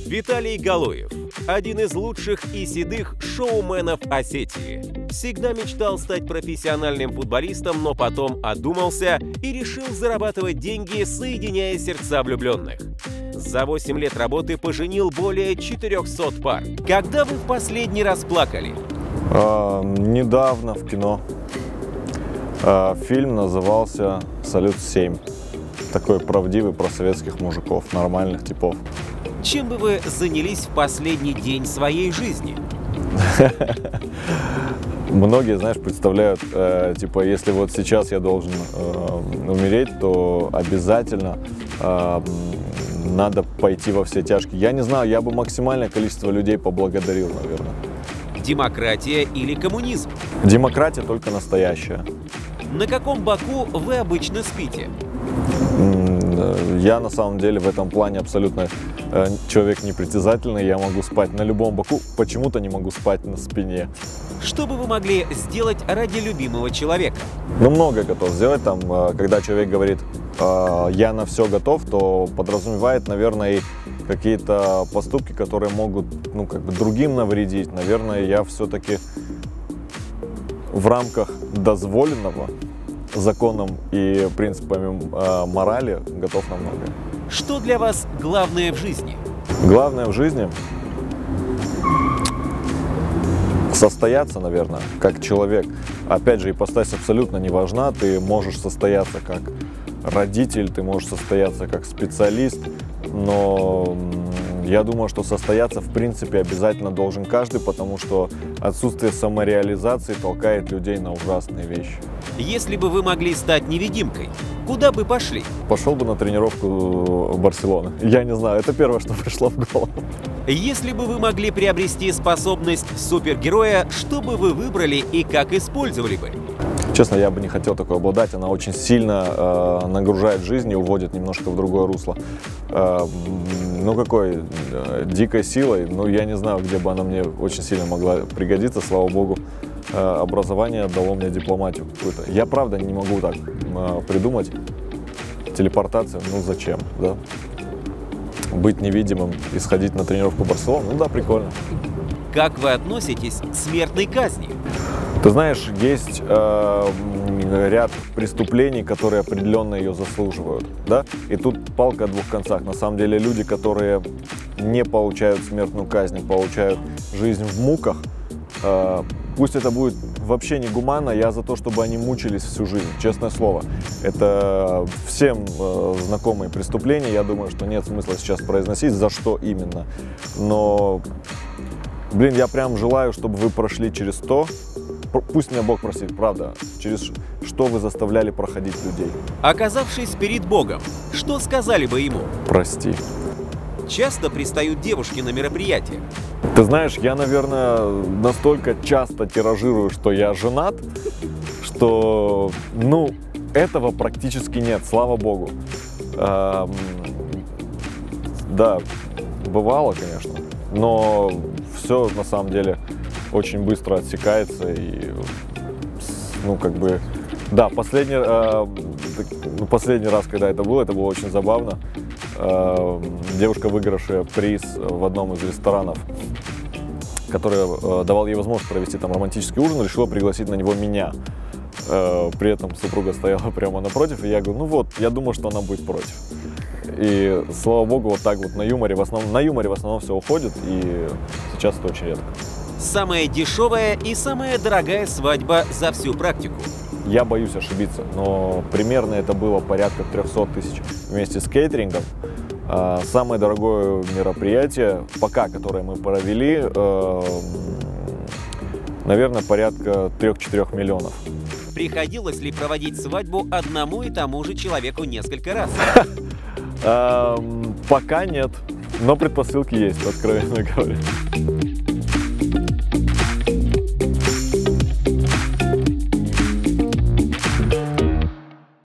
Виталий Галуев – один из лучших и седых шоуменов Осетии. Всегда мечтал стать профессиональным футболистом, но потом одумался и решил зарабатывать деньги, соединяя сердца влюбленных. За 8 лет работы поженил более 400 пар. Когда вы в последний раз плакали? Недавно в кино. Фильм назывался «Салют-7». Такой правдивый про советских мужиков, нормальных типов. Чем бы вы занялись в последний день своей жизни? Многие, знаешь, представляют, типа, если вот сейчас я должен умереть, то обязательно надо пойти во все тяжкие. Я не знаю, я бы максимальное количество людей поблагодарил, наверное. Демократия или коммунизм? Демократия только настоящая. На каком боку вы обычно спите? Я на самом деле в этом плане абсолютно человек непритязательный. Я могу спать на любом боку, почему-то не могу спать на спине. Что бы вы могли сделать ради любимого человека? Ну, многое готов сделать. Там, когда человек говорит «я на все готов», то подразумевает, наверное, и какие-то поступки, которые могут, ну, как бы другим навредить. Наверное, я все-таки в рамках дозволенного законом и принципами морали готов на многое. Что для вас главное в жизни? Главное в жизни состояться, наверное, как человек. Опять же, ипостась абсолютно не важна. Ты можешь состояться как родитель, ты можешь состояться как специалист, но я думаю, что состояться в принципе обязательно должен каждый, потому что отсутствие самореализации толкает людей на ужасные вещи. Если бы вы могли стать невидимкой, куда бы пошли? Пошел бы на тренировку в Барселону. Я не знаю, это первое, что пришло в голову. Если бы вы могли приобрести способность супергероя, что бы вы выбрали и как использовали бы? Честно, я бы не хотел такой обладать. Она очень сильно нагружает жизнь и уводит немножко в другое русло. Ну, какой дикой силой, ну, я не знаю, где бы она мне очень сильно могла пригодиться. Слава богу, образование дало мне дипломатию какую-то. Я, правда, не могу так придумать. Телепортация, ну, зачем, да? Быть невидимым и сходить на тренировку в Барселону, ну да, прикольно. Как вы относитесь к смертной казни? Ты знаешь, есть ряд преступлений, которые определенно ее заслуживают, да? И тут палка о двух концах. На самом деле люди, которые не получают смертную казнь, получают жизнь в муках, пусть это будет вообще не гуманно, я за то, чтобы они мучились всю жизнь, честное слово. Это всем знакомые преступления, я думаю, что нет смысла сейчас произносить, за что именно. Но, блин, я прям желаю, чтобы вы прошли через то, пусть меня Бог простит, правда, через что вы заставляли проходить людей. Оказавшись перед Богом, что сказали бы ему? Прости. Часто пристают девушки на мероприятия? Ты знаешь, я, наверное, настолько часто тиражирую, что я женат, что, ну, этого практически нет, слава богу. Да, бывало, конечно, но все на самом деле очень быстро отсекается и, ну, как бы, да, последний раз, когда это было очень забавно. Девушка, выигравшая приз в одном из ресторанов, который давал ей возможность провести там романтический ужин, решила пригласить на него меня. При этом супруга стояла прямо напротив, и я говорю, ну вот, я думал, что она будет против. И, слава богу, вот так вот на юморе в основном все уходит, и сейчас это очень редко. Самая дешевая и самая дорогая свадьба за всю практику? Я боюсь ошибиться, но примерно это было порядка 300 тысяч вместе с кейтерингом. Самое дорогое мероприятие, пока, которое мы провели, наверное, порядка 3-4 миллионов. Приходилось ли проводить свадьбу одному и тому же человеку несколько раз? Пока нет, но предпосылки есть, откровенно говоря.